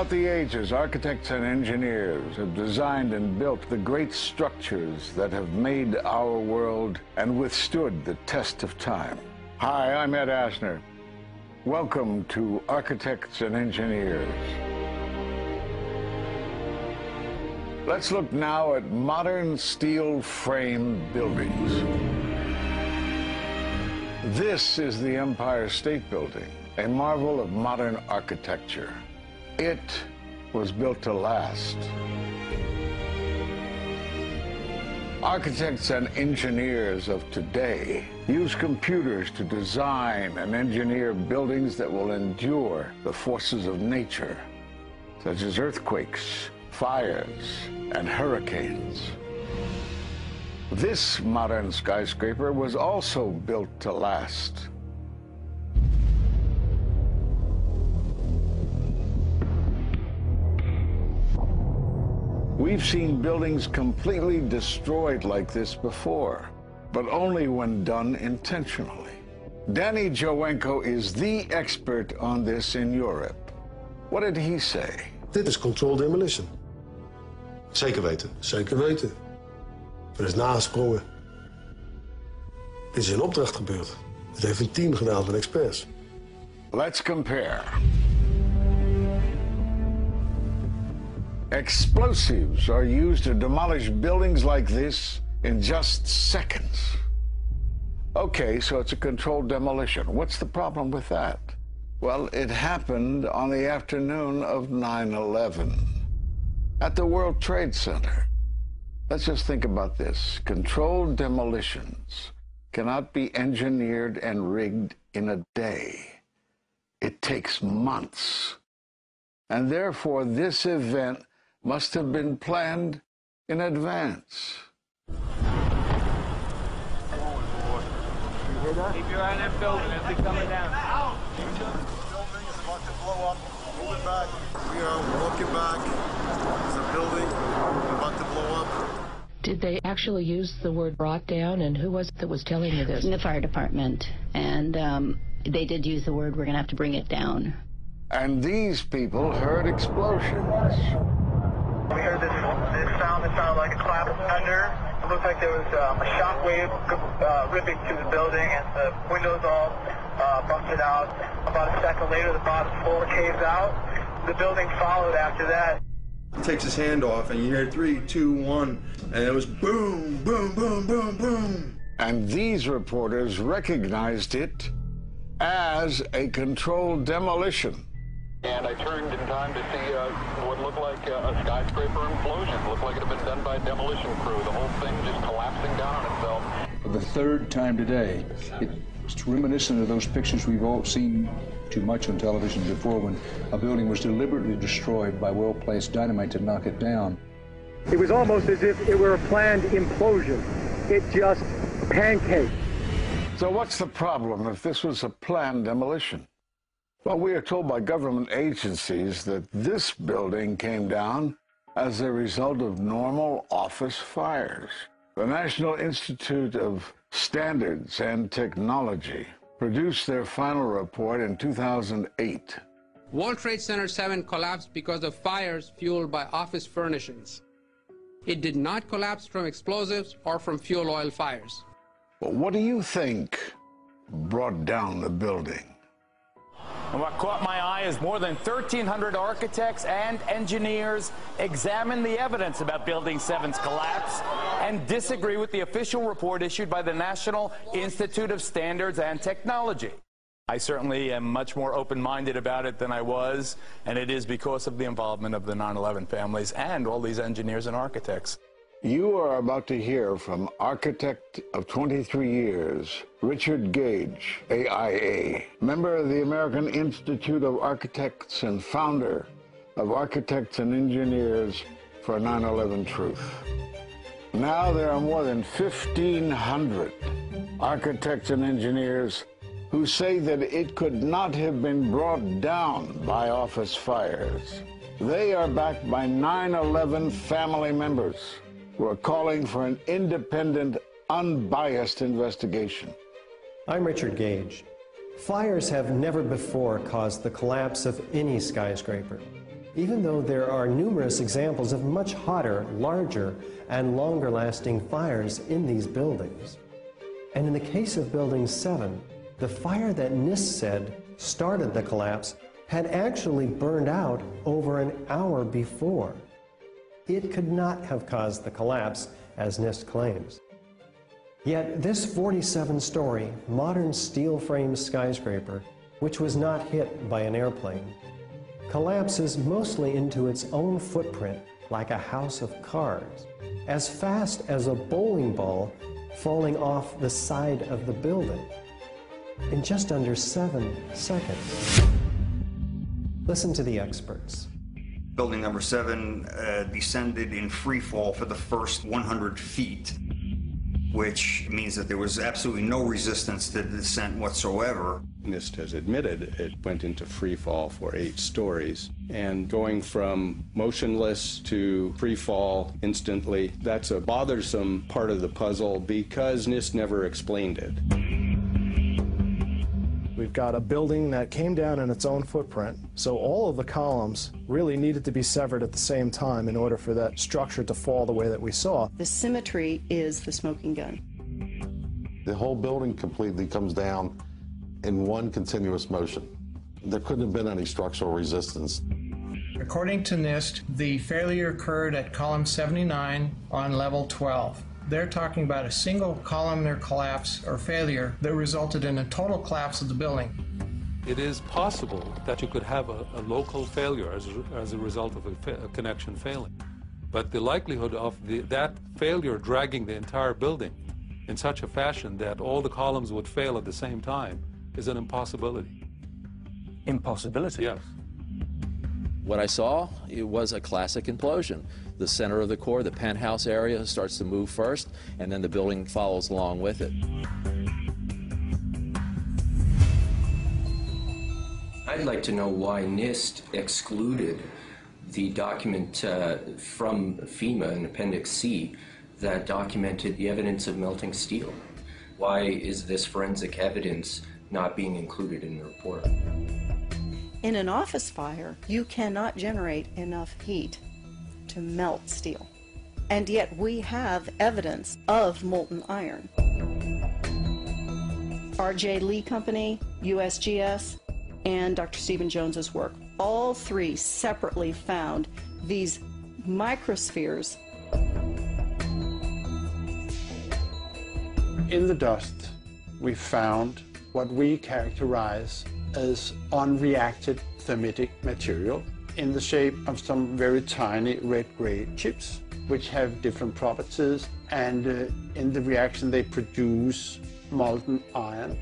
Throughout the ages, architects and engineers have designed and built the great structures that have made our world and withstood the test of time. Hi, I'm Ed Asner. Welcome to Architects and Engineers. Let's look now at modern steel frame buildings. This is the Empire State Building, a marvel of modern architecture. It was built to last. Architects and engineers of today use computers to design and engineer buildings that will endure the forces of nature, such as earthquakes, fires, and hurricanes. This modern skyscraper was also built to last. We've seen buildings completely destroyed like this before, but only when done intentionally. Danny Jowenko is the expert on this in Europe. What did he say? Dit is controlled demolition. Zeker weten. Zeker weten. Er is nagesprongen. Dit is in opdracht gebeurd. Het heeft een team gedaan van experts. Let's compare. Explosives are used to demolish buildings like this in just seconds. Okay, so it's a controlled demolition. What's the problem with that? Well, it happened on the afternoon of 9/11 at the World Trade Center. Let's just think about this. Controlled demolitions cannot be engineered and rigged in a day. It takes months. And therefore, this event must have been planned in advance. You hear that? Keep your eye on that building as they're coming down. The building is about to blow up. Move it back. We are walking back. There's a building about to blow up. Did they actually use the word brought down, and who was it that was telling you this? In the fire department, and they did use the word, we're going to have to bring it down. And these people heard explosions. We heard this sound that sounded like a clap of thunder. It looked like there was a shock wave ripping through the building, and the windows all busted out. About a second later, the bottom floor caves out. The building followed after that. He takes his hand off, and you hear 3, 2, 1, and it was boom, boom, boom, boom, boom. And these reporters recognized it as a controlled demolition. And I turned in time to see what looked like a skyscraper implosion. Looked like it had been done by a demolition crew. The whole thing just collapsing down on itself. For the third time today, it's reminiscent of those pictures we've all seen too much on television before, when a building was deliberately destroyed by well-placed dynamite to knock it down. It was almost as if it were a planned implosion. It just pancaked. So what's the problem if this was a planned demolition? Well, we are told by government agencies that this building came down as a result of normal office fires. The National Institute of Standards and Technology produced their final report in 2008. World Trade Center 7 collapsed because of fires fueled by office furnishings. It did not collapse from explosives or from fuel oil fires. But what do you think brought down the building? And what caught my eye is more than 1,300 architects and engineers examine the evidence about Building 7's collapse and disagree with the official report issued by the National Institute of Standards and Technology. I certainly am much more open-minded about it than I was, and it is because of the involvement of the 9/11 families and all these engineers and architects. You are about to hear from architect of 23 years, Richard Gage, AIA, member of the American Institute of Architects and founder of Architects and Engineers for 9/11 Truth. Now there are more than 1,500 architects and engineers who say that it could not have been brought down by office fires. They are backed by 9/11 family members who are calling for an independent, unbiased investigation. I'm Richard Gage. Fires have never before caused the collapse of any skyscraper. even though there are numerous examples of much hotter, larger, and longer-lasting fires in these buildings. And in the case of Building 7, the fire that NIST said started the collapse had actually burned out over an hour before. It could not have caused the collapse, as NIST claims. Yet this 47-story, modern steel-framed skyscraper, which was not hit by an airplane, collapses mostly into its own footprint like a house of cards, as fast as a bowling ball falling off the side of the building, in just under 7 seconds. Listen to the experts. Building number 7 descended in free fall for the first 100 feet, which means that there was absolutely no resistance to the descent whatsoever. NIST has admitted it went into free fall for 8 stories, and going from motionless to free fall instantly, that's a bothersome part of the puzzle because NIST never explained it. We've got a building that came down in its own footprint, so all of the columns really needed to be severed at the same time in order for that structure to fall the way that we saw. The symmetry is the smoking gun. The whole building completely comes down in one continuous motion. There couldn't have been any structural resistance. According to NIST, the failure occurred at column 79 on level 12. They're talking about a single columnar collapse or failure that resulted in a total collapse of the building. It is possible that you could have a local failure as a result of a connection failing. But the likelihood of that failure dragging the entire building in such a fashion that all the columns would fail at the same time is an impossibility. Impossibility? Yes. What I saw, it was a classic implosion. The center of the core, the penthouse area, starts to move first, and then the building follows along with it. I'd like to know why NIST excluded the document from FEMA in Appendix C that documented the evidence of melting steel. Why is this forensic evidence not being included in the report? In an office fire, you cannot generate enough heat to melt steel. And yet we have evidence of molten iron. R.J. Lee Company, USGS, and Dr. Stephen Jones's work, all three separately found these microspheres. In the dust, we found what we characterize as unreacted thermitic material in the shape of some very tiny red-gray chips, which have different properties, and in the reaction they produce molten iron,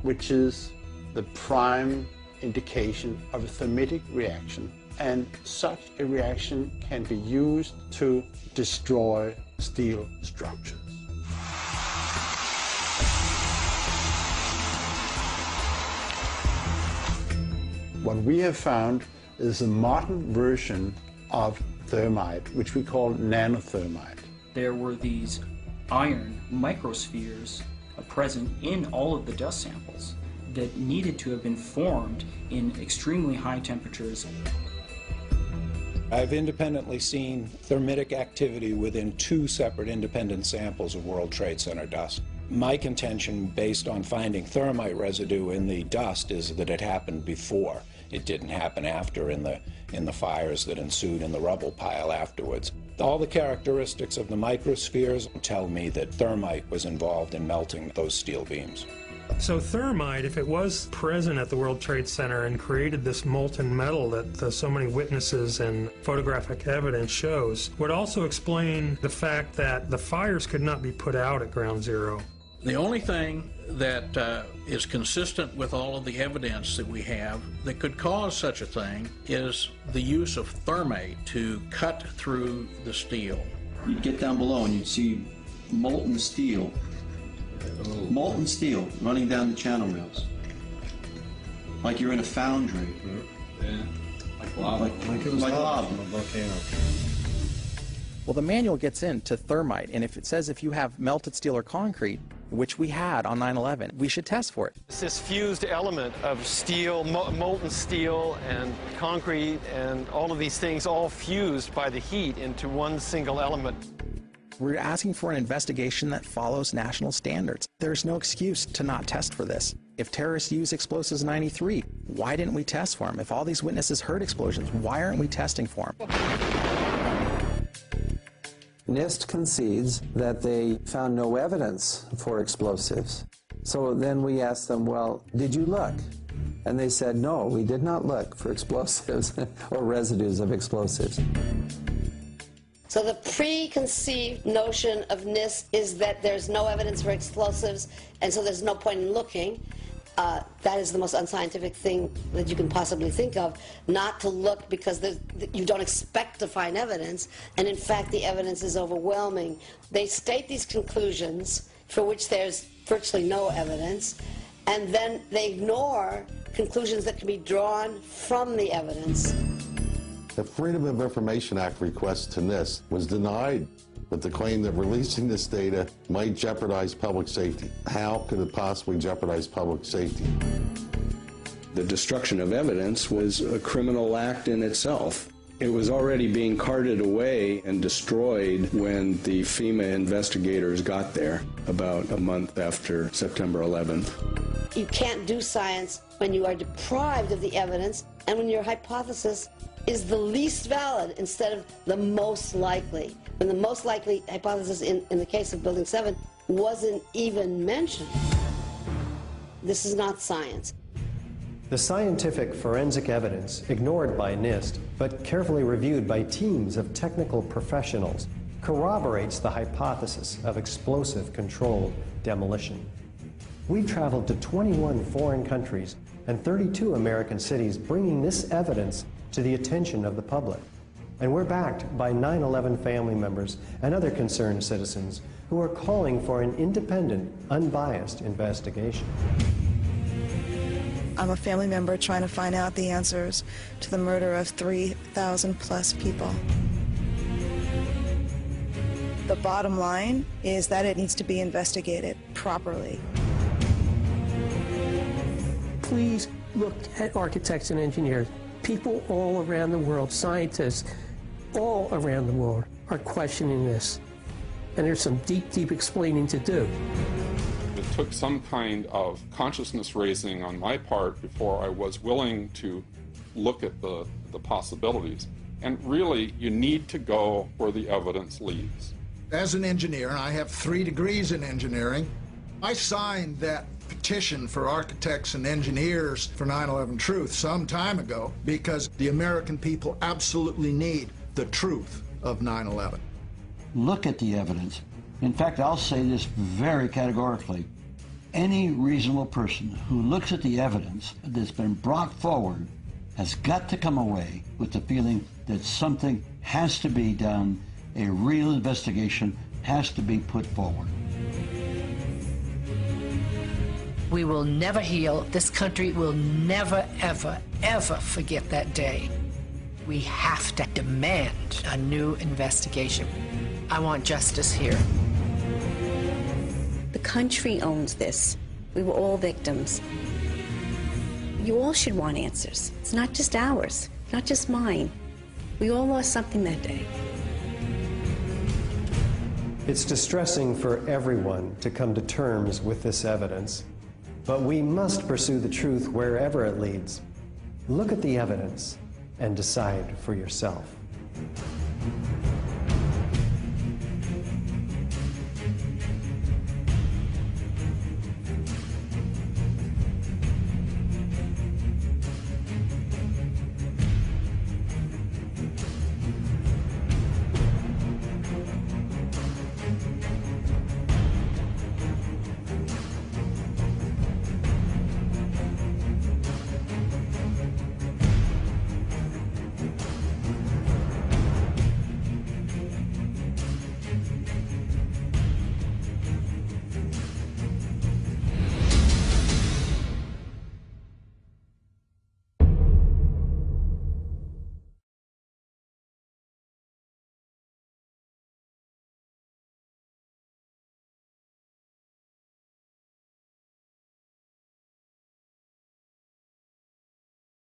which is the prime indication of a thermitic reaction. And such a reaction can be used to destroy steel structures. What we have found is a modern version of thermite, which we call nanothermite. There were these iron microspheres present in all of the dust samples that needed to have been formed in extremely high temperatures. I've independently seen thermitic activity within 2 separate independent samples of World Trade Center dust. My contention, based on finding thermite residue in the dust, is that it happened before. It didn't happen after in the fires that ensued in the rubble pile afterwards. All the characteristics of the microspheres tell me that thermite was involved in melting those steel beams. So thermite, if it was present at the World Trade Center and created this molten metal that so many witnesses and photographic evidence shows, would also explain the fact that the fires could not be put out at Ground Zero. The only thing that is consistent with all of the evidence that we have that could cause such a thing is the use of thermite to cut through the steel. You'd get down below and you'd see molten steel running down the channel rails, like you're in a foundry. Yeah, like lava. Like it was lava. From a volcano. Well, the manual gets into thermite, and if it says if you have melted steel or concrete, which we had on 9/11. We should test for it. It's this fused element of steel, molten steel and concrete and all of these things all fused by the heat into one single element. We're asking for an investigation that follows national standards. There's no excuse to not test for this. If terrorists used explosives in '93, why didn't we test for them? If all these witnesses heard explosions, why aren't we testing for them? NIST concedes that they found no evidence for explosives. So then we asked them, well, did you look? And they said, no, we did not look for explosives or residues of explosives. So the preconceived notion of NIST is that there's no evidence for explosives, and so there's no point in looking. That is the most unscientific thing that you can possibly think of, not to look because you don't expect to find evidence, and in fact the evidence is overwhelming. They state these conclusions for which there's virtually no evidence, and then they ignore conclusions that can be drawn from the evidence. The Freedom of Information Act request to NIST was denied with the claim that releasing this data might jeopardize public safety. How could it possibly jeopardize public safety? The destruction of evidence was a criminal act in itself. It was already being carted away and destroyed when the FEMA investigators got there about a month after September 11th. You can't do science when you are deprived of the evidence and when your hypothesis is the least valid instead of the most likely. When the most likely hypothesis in the case of Building 7 wasn't even mentioned. This is not science. The scientific forensic evidence, ignored by NIST, but carefully reviewed by teams of technical professionals, corroborates the hypothesis of explosive controlled demolition. We've traveled to 21 foreign countries and 32 American cities, bringing this evidence to the attention of the public. And we're backed by 9/11 family members and other concerned citizens who are calling for an independent, unbiased investigation. I'm a family member trying to find out the answers to the murder of 3,000 plus people. The bottom line is that it needs to be investigated properly. Please look at architects and engineers. People all around the world, scientists all around the world are questioning this. And there's some deep, deep explaining to do. It took some kind of consciousness raising on my part before I was willing to look at the possibilities. And really, you need to go where the evidence leads. As an engineer, and I have 3 degrees in engineering, I signed that petition for architects and engineers for 9/11 Truth some time ago because the American people absolutely need the truth of 9/11. Look at the evidence. In fact, I'll say this very categorically. Any reasonable person who looks at the evidence that's been brought forward has got to come away with the feeling that something has to be done, a real investigation has to be put forward. We will never heal. This country will never, ever, ever forget that day. We have to demand a new investigation. I want justice here. The country owns this. We were all victims. You all should want answers. It's not just ours, not just mine. We all lost something that day. It's distressing for everyone to come to terms with this evidence, but we must pursue the truth wherever it leads. Look at the evidence and decide for yourself.